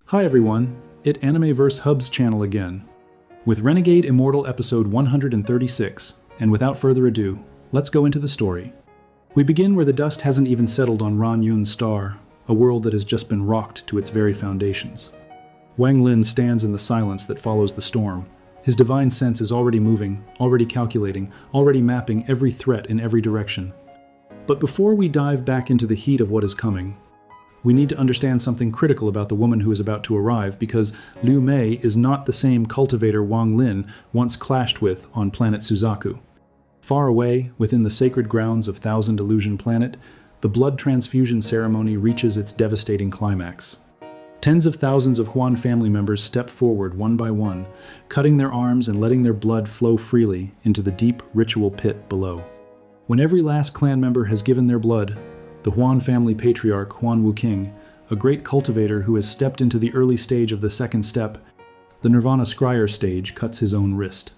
Hi everyone, it Animeverse Hub's channel again, with Renegade Immortal episode 136, and without further ado, let's go into the story. We begin where the dust hasn't even settled on Yunxia Star, a world that has just been rocked to its very foundations. Wang Lin stands in the silence that follows the storm. His divine sense is already moving, already calculating, already mapping every threat in every direction. But before we dive back into the heat of what is coming, we need to understand something critical about the woman who is about to arrive, because Liu Mei is not the same cultivator Wang Lin once clashed with on planet Suzaku. Far away, within the sacred grounds of Thousand Illusion Planet, the blood transfusion ceremony reaches its devastating climax. Tens of thousands of Huan family members step forward one by one, cutting their arms and letting their blood flow freely into the deep ritual pit below. When every last clan member has given their blood, the Huan family patriarch Huan Wuqing, a great cultivator who has stepped into the early stage of the second step, the Nirvana Scryer stage, cuts his own wrist.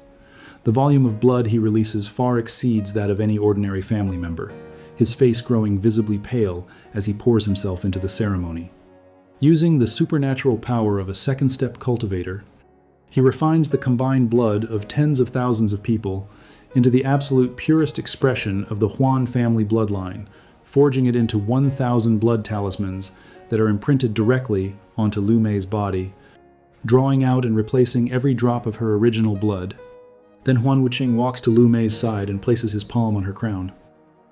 The volume of blood he releases far exceeds that of any ordinary family member, his face growing visibly pale as he pours himself into the ceremony. Using the supernatural power of a second step cultivator, he refines the combined blood of tens of thousands of people into the absolute purest expression of the Huan family bloodline, forging it into 1,000 blood talismans that are imprinted directly onto Liu Mei's body, drawing out and replacing every drop of her original blood. Then Huan Wuqing walks to Liu Mei's side and places his palm on her crown.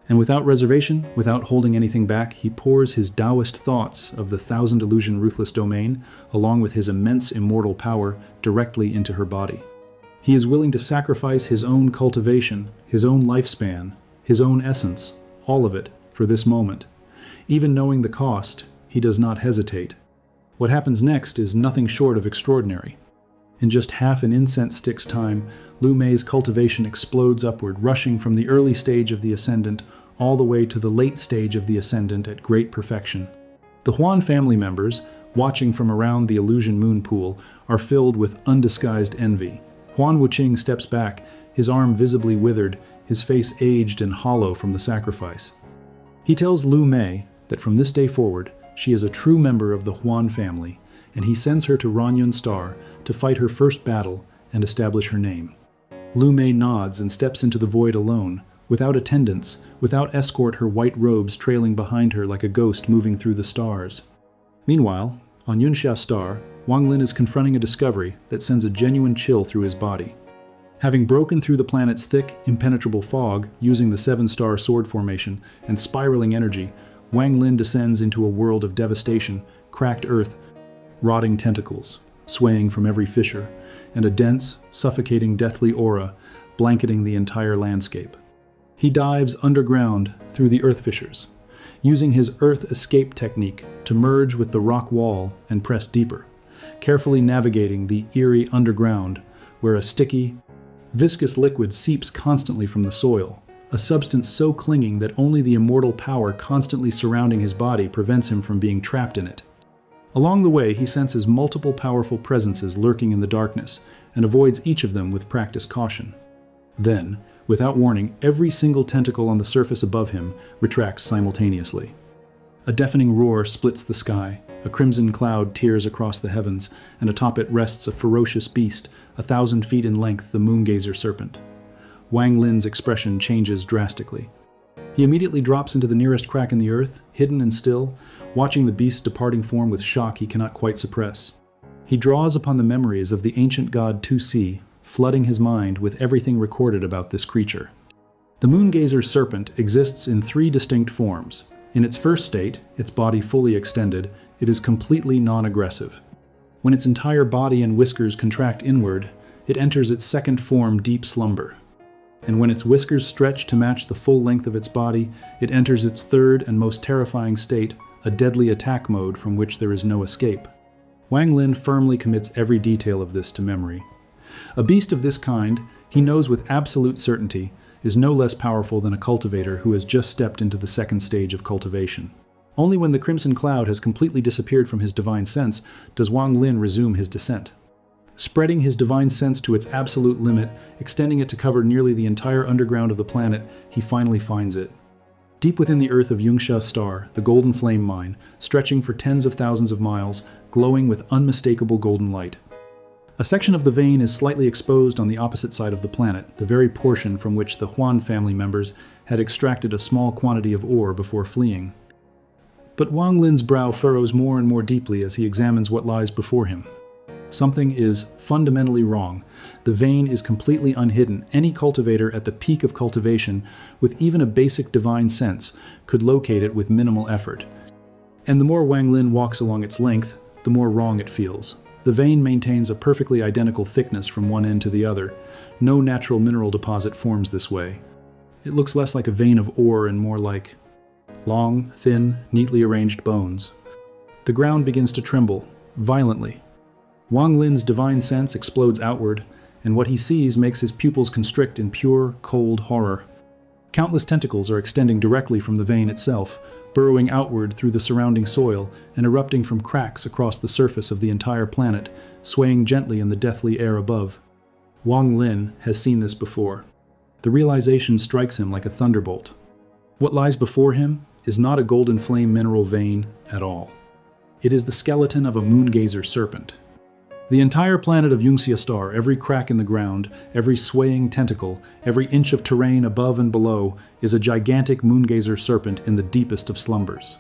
And without reservation, without holding anything back, he pours his Taoist thoughts of the Thousand Illusion Ruthless Domain, along with his immense immortal power, directly into her body. He is willing to sacrifice his own cultivation, his own lifespan, his own essence, all of it, for this moment. Even knowing the cost, he does not hesitate. What happens next is nothing short of extraordinary. In just half an incense stick's time, Liu Mei's cultivation explodes upward, rushing from the early stage of the Ascendant all the way to the late stage of the Ascendant at great perfection. The Huan family members, watching from around the illusion moon pool, are filled with undisguised envy. Huan Wuqing steps back, his arm visibly withered, his face aged and hollow from the sacrifice. He tells Liu Mei that from this day forward, she is a true member of the Huan family, and he sends her to Yunxia Star to fight her first battle and establish her name. Liu Mei nods and steps into the void alone, without attendants, without escort, her white robes trailing behind her like a ghost moving through the stars. Meanwhile, on Yunxia Star, Wang Lin is confronting a discovery that sends a genuine chill through his body. Having broken through the planet's thick, impenetrable fog using the 7-star sword formation and spiraling energy, Wang Lin descends into a world of devastation, cracked earth, rotting tentacles, swaying from every fissure, and a dense, suffocating deathly aura blanketing the entire landscape. He dives underground through the earth fissures, using his earth escape technique to merge with the rock wall and press deeper, carefully navigating the eerie underground where a sticky, viscous liquid seeps constantly from the soil, a substance so clinging that only the immortal power constantly surrounding his body prevents him from being trapped in it. Along the way, he senses multiple powerful presences lurking in the darkness and avoids each of them with practiced caution. Then, without warning, every single tentacle on the surface above him retracts simultaneously. A deafening roar splits the sky, a crimson cloud tears across the heavens, and atop it rests a ferocious beast, 1,000 feet in length, the Moongazer Serpent. Wang Lin's expression changes drastically. He immediately drops into the nearest crack in the earth, hidden and still, watching the beast's departing form with shock he cannot quite suppress. He draws upon the memories of the ancient god 2C, flooding his mind with everything recorded about this creature. The Moongazer Serpent exists in 3 distinct forms. In its first state, its body fully extended, it is completely non-aggressive. When its entire body and whiskers contract inward, it enters its second form, deep slumber. And when its whiskers stretch to match the full length of its body, it enters its third and most terrifying state, a deadly attack mode from which there is no escape. Wang Lin firmly commits every detail of this to memory. A beast of this kind, he knows with absolute certainty, is no less powerful than a cultivator who has just stepped into the second stage of cultivation. Only when the crimson cloud has completely disappeared from his divine sense does Wang Lin resume his descent. Spreading his divine sense to its absolute limit, extending it to cover nearly the entire underground of the planet, he finally finds it. Deep within the earth of Yunxia Star, the golden flame mine, stretching for tens of thousands of miles, glowing with unmistakable golden light. A section of the vein is slightly exposed on the opposite side of the planet, the very portion from which the Huan family members had extracted a small quantity of ore before fleeing. But Wang Lin's brow furrows more and more deeply as he examines what lies before him. Something is fundamentally wrong. The vein is completely unhidden. Any cultivator at the peak of cultivation, with even a basic divine sense, could locate it with minimal effort. And the more Wang Lin walks along its length, the more wrong it feels. The vein maintains a perfectly identical thickness from one end to the other. No natural mineral deposit forms this way. It looks less like a vein of ore and more like long, thin, neatly arranged bones. The ground begins to tremble, violently. Wang Lin's divine sense explodes outward, and what he sees makes his pupils constrict in pure, cold horror. Countless tentacles are extending directly from the vein itself, burrowing outward through the surrounding soil and erupting from cracks across the surface of the entire planet, swaying gently in the deathly air above. Wang Lin has seen this before. The realization strikes him like a thunderbolt. What lies before him is not a golden flame mineral vein at all. It is the skeleton of a Moongazer serpent. The entire planet of Yunxia Star, every crack in the ground, every swaying tentacle, every inch of terrain above and below, is a gigantic Moongazer serpent in the deepest of slumbers.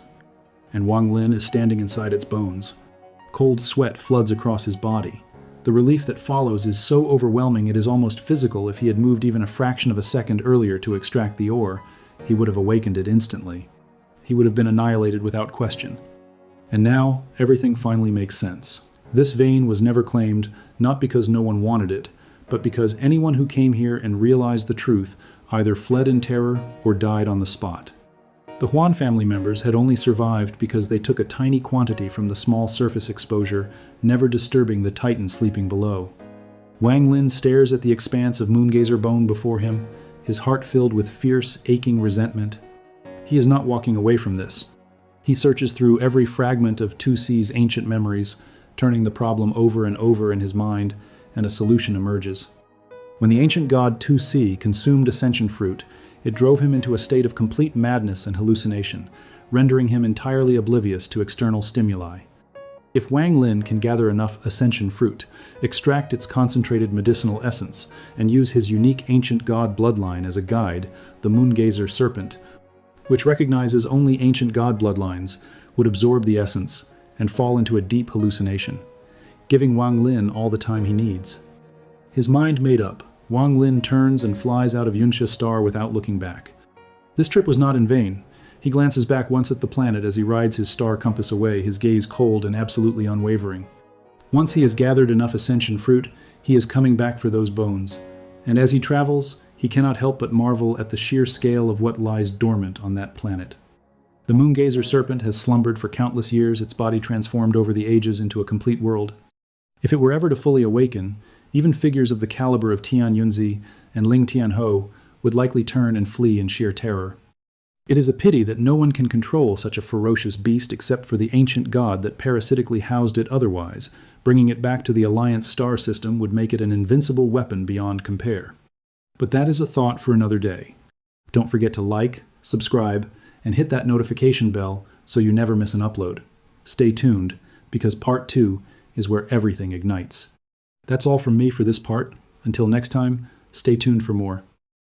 And Wang Lin is standing inside its bones. Cold sweat floods across his body. The relief that follows is so overwhelming it is almost physical. If he had moved even a fraction of a second earlier to extract the ore, he would have awakened it instantly. He would have been annihilated without question. And now, everything finally makes sense. This vein was never claimed, not because no one wanted it, but because anyone who came here and realized the truth either fled in terror or died on the spot. The Huan family members had only survived because they took a tiny quantity from the small surface exposure, never disturbing the titan sleeping below. Wang Lin stares at the expanse of Moongazer bone before him, his heart filled with fierce, aching resentment. He is not walking away from this. He searches through every fragment of 2C's ancient memories, turning the problem over and over in his mind, and a solution emerges. When the ancient god 2C consumed ascension fruit, it drove him into a state of complete madness and hallucination, rendering him entirely oblivious to external stimuli. If Wang Lin can gather enough ascension fruit, extract its concentrated medicinal essence, and use his unique ancient god bloodline as a guide, the Moongazer Serpent, which recognizes only ancient god bloodlines, would absorb the essence and fall into a deep hallucination, giving Wang Lin all the time he needs. His mind made up, Wang Lin turns and flies out of Yunxia Star without looking back. This trip was not in vain. He glances back once at the planet as he rides his star compass away, his gaze cold and absolutely unwavering. Once he has gathered enough ascension fruit, he is coming back for those bones. And as he travels, he cannot help but marvel at the sheer scale of what lies dormant on that planet. The Moongazer serpent has slumbered for countless years, its body transformed over the ages into a complete world. If it were ever to fully awaken, even figures of the caliber of Tian Yunzi and Ling Tianho would likely turn and flee in sheer terror. It is a pity that no one can control such a ferocious beast except for the ancient god that parasitically housed it otherwise. Bringing it back to the Alliance star system would make it an invincible weapon beyond compare. But that is a thought for another day. Don't forget to like, subscribe, and hit that notification bell so you never miss an upload. Stay tuned, because part 2 is where everything ignites. That's all from me for this part. Until next time, stay tuned for more.